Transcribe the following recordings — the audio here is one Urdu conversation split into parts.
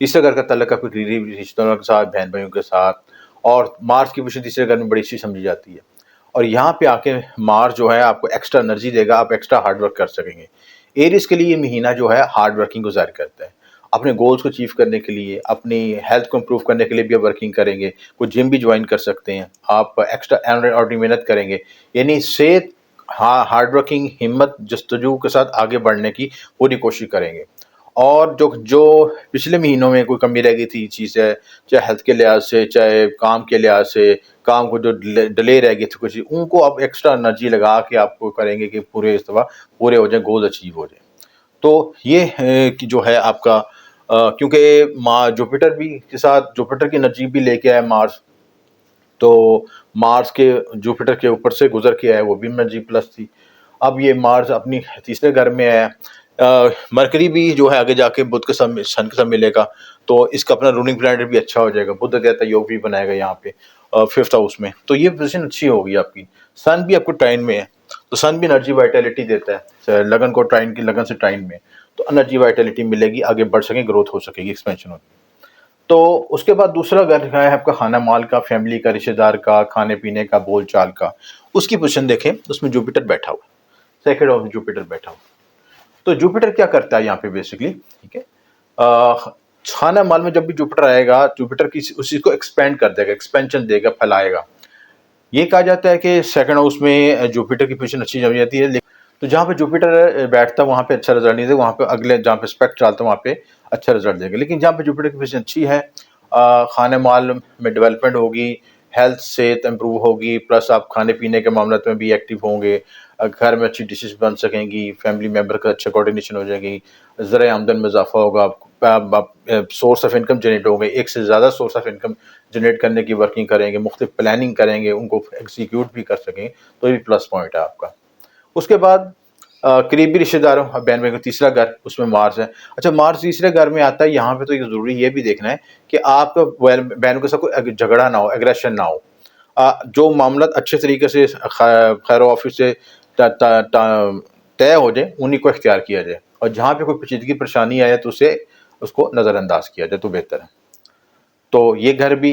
تیسرے گھر کا تعلق ہے کوئی قریبی رشتہ داروں کے ساتھ، بہن بھائیوں کے ساتھ، اور مارس کی پوزیشن تیسرے گھر میں بڑی اچھی سمجھی جاتی ہے. اور یہاں پہ آ کے مارس جو ہے آپ کو ایکسٹرا انرجی دے گا، آپ ایکسٹرا ہارڈ ورک کر سکیں گے. ایریز کے لیے یہ مہینہ جو ہے ہارڈ ورکنگ کو ظاہر کرتا ہے. اپنے گولز کو اچیو کرنے کے لیے، اپنی ہیلتھ کو امپروو کرنے کے لیے بھی آپ ورکنگ کریں گے. کوئی جم بھی جوائن کر سکتے ہیں آپ، ایکسٹرا آرڈنری محنت کریں گے. یعنی صحت، ہارڈ ورکنگ، ہمت، جستجو کے ساتھ آگے بڑھنے کی پوری کوشش کریں گے. اور جو پچھلے مہینوں میں کوئی کمی رہ گئی تھی چیز ہے، چاہے ہیلتھ کے لحاظ سے، چاہے کام کے لحاظ سے، کام کو جو ڈیلے رہ گئی تھی کچھ، ان کو آپ ایکسٹرا انرجی لگا کے آپ کو کریں گے کہ پورے اس دفعہ پورے ہو جائیں، گول اچیو ہو جائیں. تو یہ جو ہے آپ کا، کیونکہ جوپیٹر بھی کے ساتھ، جوپیٹر کی انرجی بھی لے کے آیا مارس، تو مارس کے جوپیٹر کے اوپر سے گزر کے آیا، وہ بھی انرجی پلس تھی. اب یہ مارس اپنی تیسرے گھر میں آیا. مرکری بھی جو ہے آگے جا کے بدھ کے ساتھ، سن کے ساتھ ملے گا، تو اس کا اپنا رولنگ پلانٹ بھی اچھا ہو جائے گا. بدھ کہتا ہے یوگ بھی بنائے گا یہاں پہ 5th ہاؤس میں، تو یہ پوزیشن اچھی ہوگی آپ کی. سن بھی آپ کو ٹائن میں ہے، تو سن بھی انرجی وائٹیلٹی دیتا ہے لگن کو، ٹائن کی لگن سے ٹائن میں، تو انرجی وائٹیلٹی ملے گی، آگے بڑھ سکیں، گروتھ ہو سکے گی، ایکسپینشن ہوگی. تو اس کے بعد دوسرا گھر ہے آپ کا خانہ مال کا، فیملی کا، رشتہ دار کا، کھانے پینے کا، بول چال کا. اس کی پوزیشن دیکھیں، اس میں جوپیٹر بیٹھا ہوا، سیکنڈ ہاؤس میں جوپیٹر بیٹھا ہوا. تو جوپیٹر کیا کرتا ہے یہاں پہ بیسکلی، ٹھیک ہے، خانہ مال میں جب بھی جوپیٹر آئے گا، جوپیٹر اس چیز کو ایکسپینڈ کر دے گا، ایکسپینشن دے گا، پھیلائے گا. یہ کہا جاتا ہے کہ سیکنڈ ہاؤس میں جوپیٹر کی پوزیشن اچھی جم جاتی ہے. تو جہاں پہ جوپیٹر بیٹھتا ہے وہاں پہ اچھا رزلٹ نہیں دے، وہاں پہ اگلے جہاں پہ اسپیکٹ چلتا ہے وہاں پہ اچھا رزلٹ دے گا. لیکن جہاں پہ جوپیٹر کی پوزیشن اچھی ہے، خانہ مال میں ڈیولپمنٹ ہوگی، ہیلتھ صحت امپروو ہوگی، پلس آپ کھانے پینے کے معاملات میں بھی ایکٹیو ہوں گے، گھر میں اچھی ڈشز بن سکیں گی، فیملی ممبر کا اچھا کوآرڈینیشن ہو جائے گی، ذرائع آمدن میں اضافہ ہوگا، سورس آف انکم جنریٹ ہوں گے، ایک سے زیادہ سورس آف انکم جنریٹ کرنے کی ورکنگ کریں گے، مختلف پلاننگ کریں گے، ان کو ایگزیکیوٹ بھی کر سکیں، تو یہ بھی پلس پوائنٹ ہے آپ کا. اس کے بعد قریبی رشتہ داروں، بہن بھائی کا تیسرا گھر، اس میں مارس ہے. اچھا، مارس تیسرے گھر میں آتا ہے، یہاں پہ تو یہ ضروری یہ بھی دیکھنا ہے کہ آپ کا بہنوں کے ساتھ کوئی جھگڑا نہ ہو، ایگریشن نہ ہو. جو معاملات اچھے طریقے سے خیر و آفیت سے طے ہو جائے انہیں کو اختیار کیا جائے، اور جہاں پہ کوئی پیچیدگی پریشانی آئے تو اس کو نظر انداز کیا جائے تو بہتر ہے. تو یہ گھر بھی،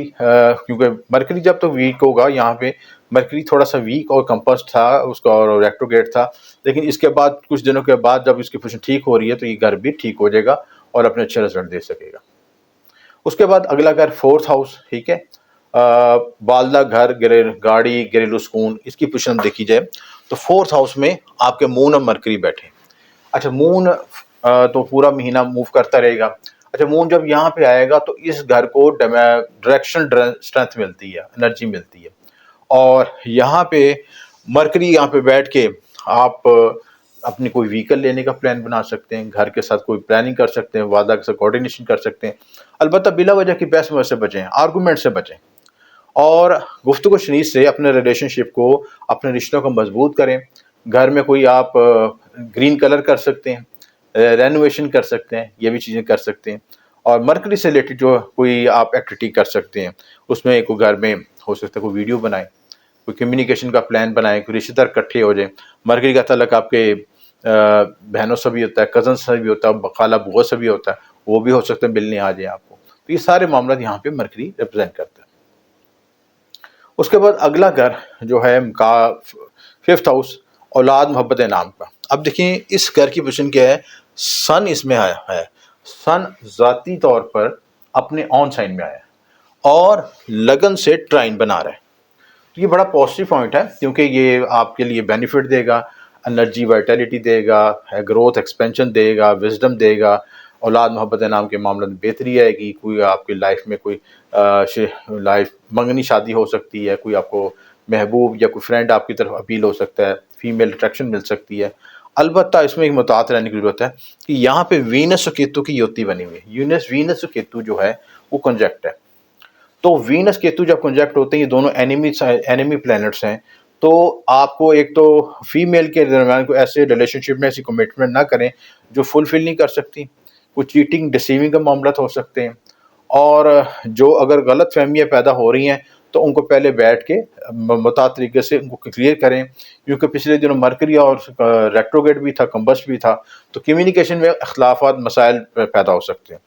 کیونکہ مرکری جب تو ویک ہوگا، یہاں پہ مرکری تھوڑا سا ویک اور کمپس تھا اس کا، اور ریٹروگریڈ تھا، لیکن اس کے بعد کچھ دنوں کے بعد جب اس کی پوزیشن ٹھیک ہو رہی ہے تو یہ گھر بھی ٹھیک ہو جائے گا اور اپنے اچھے رزلٹ دے سکے گا. اس کے بعد اگلا گھر 4th ہاؤس، ٹھیک ہے، والدہ گھر، گاڑی، گھریلو سکون، اس کی پوزیشن دیکھی جائے تو 4th ہاؤس میں آپ کے مون اور مرکری بیٹھے. اچھا، مون تو پورا مہینہ موو کرتا رہے گا. اچھا، مون جب یہاں پہ آئے گا تو اس گھر کو ڈائریکشن اسٹرینتھ ملتی ہے، انرجی ملتی ہے. اور یہاں پہ مرکری یہاں پہ بیٹھ کے آپ اپنی کوئی وہیکل لینے کا پلان بنا سکتے ہیں، گھر کے ساتھ کوئی پلاننگ کر سکتے ہیں، والدہ کے ساتھ کوآرڈینیشن کر سکتے ہیں. البتہ بلا وجہ کی بحث سے بچیں، آرگومنٹ سے بچیں، اور گفتگو شنیس سے اپنے ریلیشن شپ کو، اپنے رشتوں کو مضبوط کریں. گھر میں کوئی آپ گرین کلر کر سکتے ہیں، رینوویشن کر سکتے ہیں، یہ بھی چیزیں کر سکتے ہیں. اور مرکری سے ریلیٹڈ جو کوئی آپ ایکٹیویٹی کر سکتے ہیں، اس میں کوئی گھر میں ہو سکتا ہے کوئی ویڈیو بنائیں، کوئی کمیونیکیشن کا پلان بنائیں، کوئی رشتہ دار اکٹھے ہو جائیں. مرکری کا تعلق آپ کے بہنوں سے بھی ہوتا ہے، کزن سے بھی ہوتا ہے، خالہ بوا سے بھی ہوتا ہے، وہ بھی ہو سکتے ہیں ملنے آ جائیں آپ کو. تو یہ سارے معاملات یہاں پہ مرکری ریپرزینٹ کرتا ہے. اس کے بعد اگلا گھر جو ہے 5th ہاؤس، اولاد، محبت، انعام کا. اب دیکھیں اس گھر کی پوزیشن کیا ہے، سن اس میں آیا ہے. سن ذاتی طور پر اپنے آن سائن میں آیا ہے اور لگن سے ٹرائن بنا رہا ہے. تو یہ بڑا پازیٹیو پوائنٹ ہے، کیونکہ یہ آپ کے لیے benefit they God, energy vitality they God, growth expansion they God, wisdom they گا. اولاد، محبت، انعام کے معاملات میں بہتری آئے گی. کوئی آپ کی لائف میں کوئی لائف منگنی شادی ہو سکتی ہے، کوئی آپ کو محبوب یا کوئی فرینڈ آپ کی طرف اپیل ہو سکتا ہے، فیمیل اٹریکشن مل سکتی ہے. البتہ اس میں ایک متعارف رہنے کی ضرورت ہے کہ یہاں پہ وینس اور کیتو کی یوتی بنی ہوئی ہے. وینس اور کیتو جو ہے وہ کنجیکٹ ہے. تو وینس کیتو جب کنجیکٹ ہوتے ہیں، یہ دونوں اینیمی پلینٹس ہیں. تو آپ کو ایک تو فیمیل کے درمیان کوئی ایسے ریلیشن شپ میں ایسی کمٹمنٹ نہ کریں جو فلفل نہیں کر سکتی. کوئی چیٹنگ، ڈسیونگ کے معاملات ہو سکتے ہیں. اور جو اگر غلط فہمیاں پیدا ہو رہی ہیں تو ان کو پہلے بیٹھ کے متعدد طریقے سے ان کو کلیئر کریں، کیونکہ پچھلے دنوں مرکری اور ریٹروگریڈ بھی تھا، کمبسٹ بھی تھا، تو کمیونیکیشن میں اختلافات، مسائل پیدا ہو سکتے ہیں.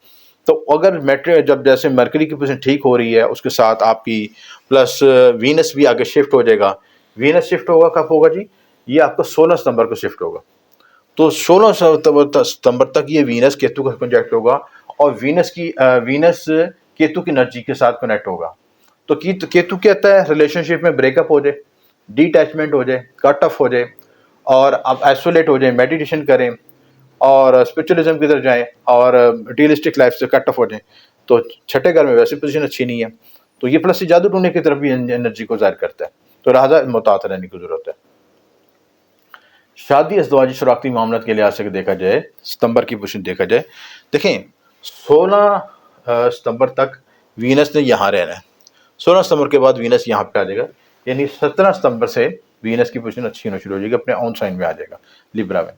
تو اگر جب جیسے مرکری کی پوزیشن ٹھیک ہو رہی ہے اس کے ساتھ آپ کی پلس وینس بھی آگے شفٹ ہو جائے گا. وینس شفٹ ہوگا کب ہوگا جی؟ یہ آپ کا 16 ستمبر کو شفٹ ہوگا. تو 16 ستمبر تک یہ وینس کیتو کا کنجیکٹ ہوگا اور وینس کیتو کی انرجی کے ساتھ کنیکٹ ہوگا. تو کیتو کہتا ہے ریلیشن شپ میں بریک اپ ہو جائے, ڈی اٹیچمنٹ ہو جائے, کٹ آف ہو جائے اور آپ آئسولیٹ ہو جائیں, میڈیٹیشن کریں اور اسپرچولیزم کی طرف جائیں اور مٹیریلسٹک لائف سے کٹ آف ہو جائیں. تو چھٹے گھر میں ویسے پوزیشن اچھی نہیں ہے, تو یہ پلس جادو ٹونے کی طرف بھی انرجی کو ظاہر کرتا ہے. تو لہٰذا محتاط رہنے کی ضرورت ہے. شادی ازدواجی شراکتی معاملات کے لحاظ سے دیکھا جائے, ستمبر کی پوزیشن دیکھا جائے, دیکھیں 16 ستمبر تک وینس نے یہاں رہنا ہے. 16 ستمبر کے بعد وینس یہاں پہ آ جائے گا, یعنی 17 ستمبر سے وینس کی پوزیشن اچھی ہونا شروع ہو جائے گی, اپنے آن سائن میں آ جائے گا لیبرا میں.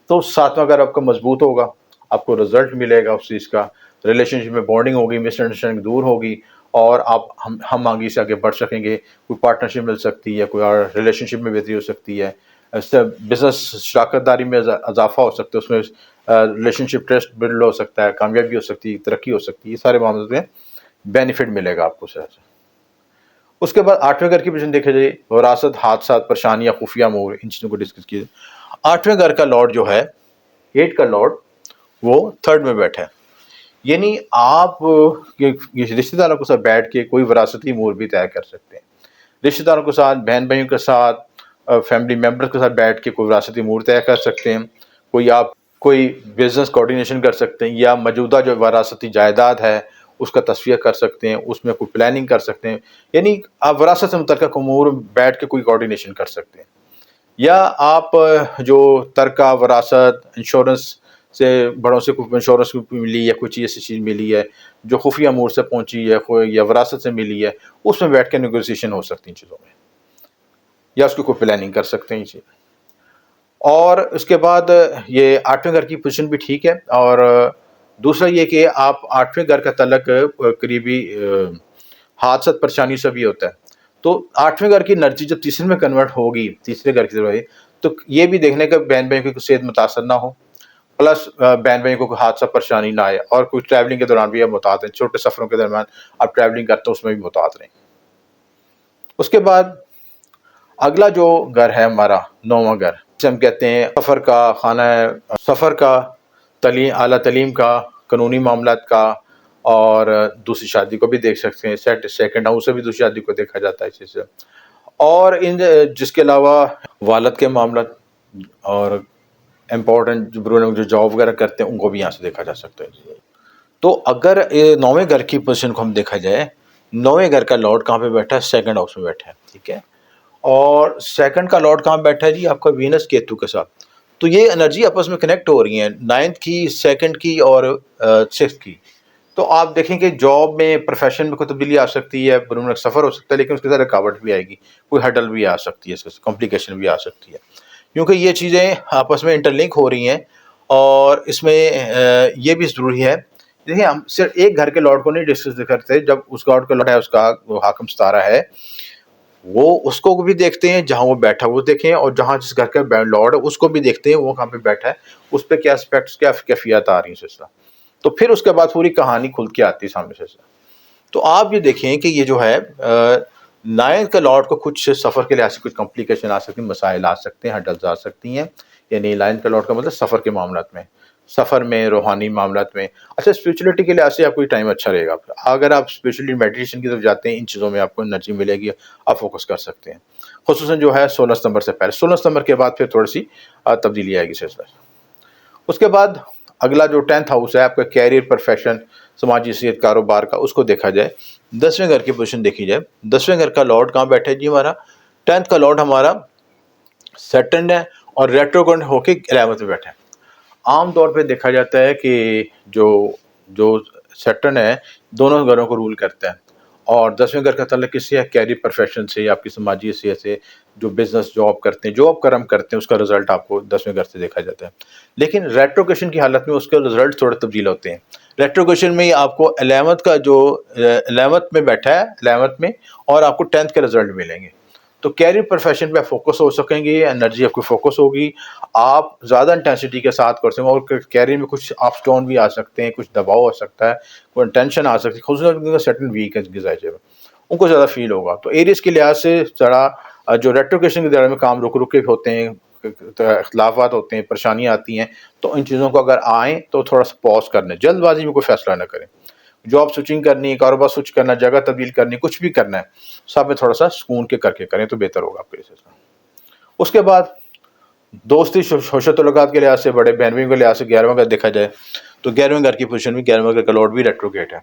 تو 7واں گھر آپ کا مضبوط ہوگا, آپ کو رزلٹ ملے گا اس چیز کا, ریلیشن شپ میں بانڈنگ ہوگی, مس انڈرسٹینڈنگ دور ہوگی اور آپ ہم آگے سے آگے بڑھ سکیں گے. کوئی پارٹنرشپ مل سکتی ہے, کوئی اور ریلیشن شپ میں بہتری ہو سکتی ہے, اس سے بزنس شراکت داری میں اضافہ ہو سکتا ہے, اس میں ریلیشن شپ ٹرسٹ بلڈ ہو سکتا ہے, کامیابی ہو سکتی ہے, ترقی ہو سکتی ہے. یہ سارے معاملات میں بینیفٹ ملے گا آپ کو سر. اس کے بعد 8ویں گھر کی پوزیشن دیکھا جائے, وراثت, حادثات, پریشانیاں, خفیہ امور, ان چیزوں کو ڈسکس کیے. 8ویں گھر کا لارڈ جو ہے, 8 کا لارڈ, وہ 3rd میں بیٹھا ہے. یعنی آپ رشتہ داروں کے ساتھ بیٹھ کے کوئی وراثتی امور بھی طے کر سکتے ہیں. رشتہ داروں کے ساتھ, بہن بھائیوں کے ساتھ, فیملی ممبر کے ساتھ بیٹھ کے کوئی وراثتی امور طے کر سکتے ہیں. آپ کوئی بزنس کوآرڈینیشن کر سکتے ہیں, یا موجودہ جو وراثتی جائیداد ہے اس کا تصفیہ کر سکتے ہیں, اس میں کوئی پلاننگ کر سکتے ہیں. یعنی آپ وراثت سے متعلق امور بیٹھ کے کوئی کوآرڈینیشن کر سکتے ہیں. یا آپ جو ترکہ وراثت, انشورنس سے بڑوں سے کوئی انشورنس ملی ہے, کوئی چیز ایسی چیز ملی ہے جو خفیہ امور سے پہنچی ہے یا وراثت سے ملی ہے, اس میں بیٹھ کے نیگوسیشن ہو سکتی ہیں چیزوں میں, یا اس کی کوئی پلاننگ کر سکتے ہیں چیز. اور اس کے بعد یہ 8ویں گھر کی پوزیشن بھی ٹھیک ہے. اور دوسرا یہ کہ آپ 8ویں گھر کا تعلق قریبی حادثت پریشانی سے بھی ہوتا ہے. تو 8ویں گھر کی انرجی جب تیسرے میں کنورٹ ہوگی, تیسرے گھر کی طرف, تو یہ بھی دیکھنے کا بہن بھائیوں کی صحت متاثر نہ ہو, پلس بہن بھائیوں کو کوئی حادثہ پریشانی نہ آئے, اور کوئی ٹریولنگ کے دوران بھی آپ محتاط رہیں, چھوٹے سفروں کے درمیان آپ ٹریولنگ کرتے ہیں اس میں بھی محتاط رہیں. اس کے بعد اگلا جو گھر ہے ہمارا 9واں گھر, جسے ہم کہتے ہیں سفر کا خانہ, سفر کا, اعلیٰ تعلیم کا, قانونی معاملات کا, اور دوسری شادی کو بھی دیکھ سکتے ہیں. سیکنڈ ہاؤس سے بھی دوسری شادی کو دیکھا جاتا ہے اس چیز سے. اور جس کے علاوہ والد کے معاملات اور امپورٹنٹ جو جاب وغیرہ کرتے ہیں ان کو بھی یہاں سے دیکھا جا سکتا ہے. تو اگر 9ویں گھر کی پوزیشن کو ہم دیکھا جائے, 9ویں گھر کا لارڈ کہاں پہ بیٹھا ہے؟ 2nd ہاؤس میں بیٹھا ہے. ٹھیک ہے. اور 2nd کا لارڈ کہاں بیٹھا ہے جی؟ آپ کا وینس کیتو کے ساتھ. تو یہ انرجی آپس میں کنیکٹ ہو رہی ہیں, 9th کی, 2nd کی اور 6th کی. تو آپ دیکھیں کہ جاب میں, پروفیشن میں کوئی تبدیلی آ سکتی ہے, برومنک سفر ہو سکتا ہے, لیکن اس کے ساتھ رکاوٹ بھی آئے گی, کوئی ہڈل بھی آ سکتی ہے, اس کے کمپلیکیشن بھی آ سکتی ہے, کیونکہ یہ چیزیں آپس میں انٹر لنک ہو رہی ہیں. اور اس میں یہ بھی ضروری ہے, دیکھیں ہم صرف ایک گھر کے لارڈ کو نہیں ڈسکس کرتے. جب اس گاڈ کا لارڈ ہے, اس کا حاکم ستارہ ہے, وہ اس کو بھی دیکھتے ہیں جہاں وہ بیٹھا وہ دیکھیں, اور جہاں جس گھر کا لارڈ ہے اس کو بھی دیکھتے ہیں وہ کہاں پہ بیٹھا ہے, اس پہ کیا اسپیکٹس, کیا کیفیات آ رہی ہیں سلسلہ. تو پھر اس کے بعد پوری کہانی کھل کے آتی ہے سامنے سے. تو آپ یہ دیکھیں کہ یہ جو ہے 9th کا لارڈ کو کچھ سفر کے لحاظ سے کچھ کمپلیکیشن آ سکتی ہیں, مسائل آ سکتے ہیں, ہڈلز آ سکتی ہیں. یعنی 9th کا لارڈ کا مطلب سفر کے معاملات میں, سفر میں, روحانی معاملات میں. اچھا, اسپرچولیٹی کے لحاظ سے آپ کو ٹائم اچھا رہے گا. اگر آپ اسپیشلی میڈیٹیشن کی طرف جاتے ہیں, ان چیزوں میں آپ کو انرجی ملے گی, آپ فوکس کر سکتے ہیں. خصوصاً جو ہے 16 ستمبر سے پہلے. 16 ستمبر کے بعد پھر تھوڑی سی تبدیلی آئے گی سلسلہ. اس کے بعد اگلا جو 10th ہاؤس ہے آپ کا, کیریئر, پروفیشن, سماجی صحت, کاروبار کا, اس کو دیکھا جائے. 10ویں گھر کی پوزیشن دیکھی جائے. 10ویں گھر کا لارڈ کہاں بیٹھے جی ہمارا؟ 10th کا لارڈ ہمارا سیٹرن ہے, اور ریٹروگرڈ ہو کے 11th میں بیٹھا ہے. عام طور پہ دیکھا جاتا ہے کہ جو سیٹرن ہے دونوں گھروں کو رول کرتا ہے, اور 10ویں گھر کا تعلق کس سے ہے؟ کیریئر, پروفیشن سے, آپ کی سماجی حیثیت سے. جو بزنس جاب کرتے ہیں, جو آپ کرم کرتے ہیں, اس کا رزلٹ آپ کو 10ویں گھر سے دیکھا جاتا ہے. لیکن ریٹروگریشن کی حالت میں اس کے رزلٹ تھوڑے تبدیل ہوتے ہیں. ریٹروگریشن میں آپ کو 11th کا جو 11th میں بیٹھا ہے, 11th میں, اور آپ کو 10th کے رزلٹ ملیں گے. تو کیریئر پروفیشن پہ فوکس ہو سکیں گے، انرجی آپ کی فوکس ہوگی، آپ زیادہ انٹینسٹی کے ساتھ کر سکیں گے، اور کیریئر میں کچھ اپ اسٹون بھی آ سکتے ہیں، کچھ دباؤ ہو سکتا ہے، کوئی ٹینشن آ سکتی ہے، خصوصاً سرٹن ویک ان کو زیادہ فیل ہوگا. تو ایریز کے لحاظ سے ذرا جو ریٹروکیشن کے دوران میں کام رک کے ہوتے ہیں، اختلافات ہوتے ہیں، پریشانیاں آتی ہیں، تو ان چیزوں کو اگر آئیں تو تھوڑا سا پاز کر لیں، جلد بازی میں کوئی فیصلہ نہ کریں. جاب سوئچنگ کرنی ہے، کاروبار سوئچ کرنا، جگہ تبدیل کرنی، کچھ بھی کرنا ہے، سب میں تھوڑا سا سکون کے کر کے کریں تو بہتر ہوگا آپ کے لیے. اس کے بعد دوستی شوشت تعلقات کے لحاظ سے، بڑے بہنویوں کے لحاظ سے 11واں گھر دیکھا جائے تو 11ویں گھر کی پوزیشن بھی 11واں گھر کا لارڈ بھی ریٹروگیٹ ہے.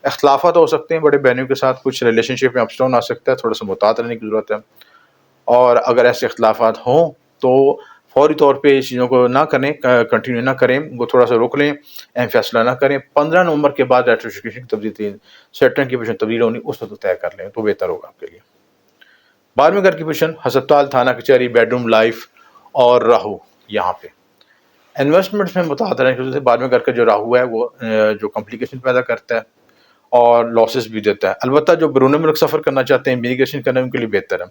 اختلافات ہو سکتے ہیں بڑے بہنوں کے ساتھ، کچھ ریلیشن شپ میں اپ ڈاؤن آ سکتا ہے، تھوڑا سا محتاط رہنے کی ضرورت ہے. اور اگر ایسے اختلافات ہوں تو فوری طور پہ اس چیزوں کو نہ کریں، کنٹینیو نہ کریں، وہ تھوڑا سا روک لیں، اہم فیصلہ نہ کریں. 15 نومبر کے بعد ریٹروکیشن کی تبدیل، سیٹرن کی پوزیشن تبدیل ہونی، اس وقت طے کر لیں تو بہتر ہوگا آپ کے لیے. 12ویں گھر کی پوزیشن ہسپتال، تھانہ کچہری، بیڈ روم لائف اور راہو. یہاں پہ انویسٹمنٹس میں متعدد رہنے کی وجہ سے 12ویں گھر کا جو راہو ہے وہ جو کمپلیکیشن پیدا کرتا ہے اور لاسز بھی دیتا ہے. البتہ جو بیرون ملک سفر کرنا چاہتے ہیں، امیگریشن کرنا ان کے لیے بہتر ہے.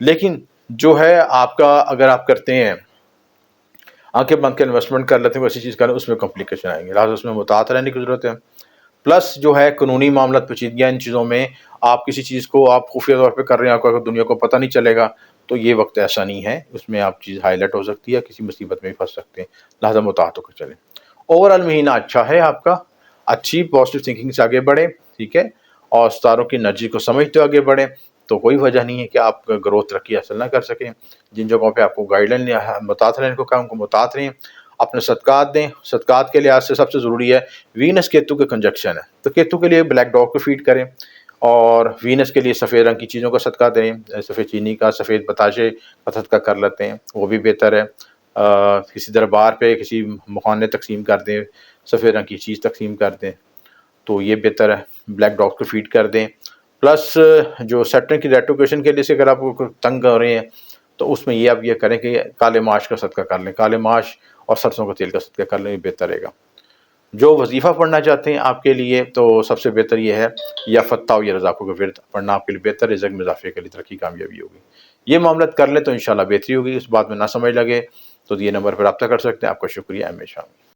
لیکن جو ہے آپ کا، اگر آپ کرتے ہیں آنکھیں بند کے انویسٹمنٹ کر لیتے ہیں ویسی چیز کریں، اس میں کمپلیکیشن آئیں گے، لہٰذا اس میں محتاط رہنے کی ضرورت ہے. پلس جو ہے قانونی معاملات، پیچیدگیاں، ان چیزوں میں آپ کسی چیز کو آپ خفیہ طور پہ کر رہے ہیں، آپ کو دنیا کو پتہ نہیں چلے گا، تو یہ وقت ایسا نہیں ہے، اس میں آپ چیز ہائی لائٹ ہو سکتی ہے، کسی مصیبت میں بھی پھنس سکتے ہیں، لہٰذا محتاط ہو کر چلیں. اوور آل مہینہ اچھا ہے آپ کا، اچھی پازیٹیو تھنکنگ سے آگے بڑھیں، ٹھیک ہے، اور ستاروں کی انرجی کو سمجھتے آگے بڑھیں. تو کوئی وجہ نہیں ہے کہ آپ گروتھ ترقی حاصل نہ کر سکیں. جن جگہوں پہ آپ کو گائیڈ لائن محتاط رہنے کو کہا، ان کو محتاط رہیں. اپنے صدقات دیں. صدقات کے لحاظ سے سب سے ضروری ہے وینس کیتو کے کنجکشن ہے، تو کیتو کے لیے بلیک ڈاگ کو فیڈ کریں، اور وینس کے لیے سفید رنگ کی چیزوں کا صدقہ دیں. سفید چینی کا، سفید بتاشے کا صدقہ کر لیتے ہیں، وہ بھی بہتر ہے. کسی دربار پہ کسی مخانے تقسیم کر دیں، سفید رنگ کی چیز تقسیم کر دیں، تو یہ بہتر ہے. بلیک ڈاگ کو فیڈ کر دیں. پلس جو سیٹرن کی ریٹروکیشن کے لیے سے اگر آپ تنگ ہو رہے ہیں تو اس میں یہ آپ یہ کریں کہ کالے ماش کا صدقہ کر لیں، کالے ماش اور سرسوں کا تیل کا صدقہ کر لیں، یہ بہتر رہے گا. جو وظیفہ پڑھنا چاہتے ہیں آپ کے لیے تو سب سے بہتر یہ ہے یا فتح یا رضاکو کا ورد پڑھنا آپ کے لیے بہتر ہے، رزق میں اضافے کے لیے، ترقی کامیابی ہوگی. یہ معاملات کر لیں تو انشاءاللہ بہتری ہوگی. اس بات میں نہ سمجھ لگے تو یہ نمبر پر رابطہ کر سکتے ہیں. آپ کا شکریہ. ایم اے شامی.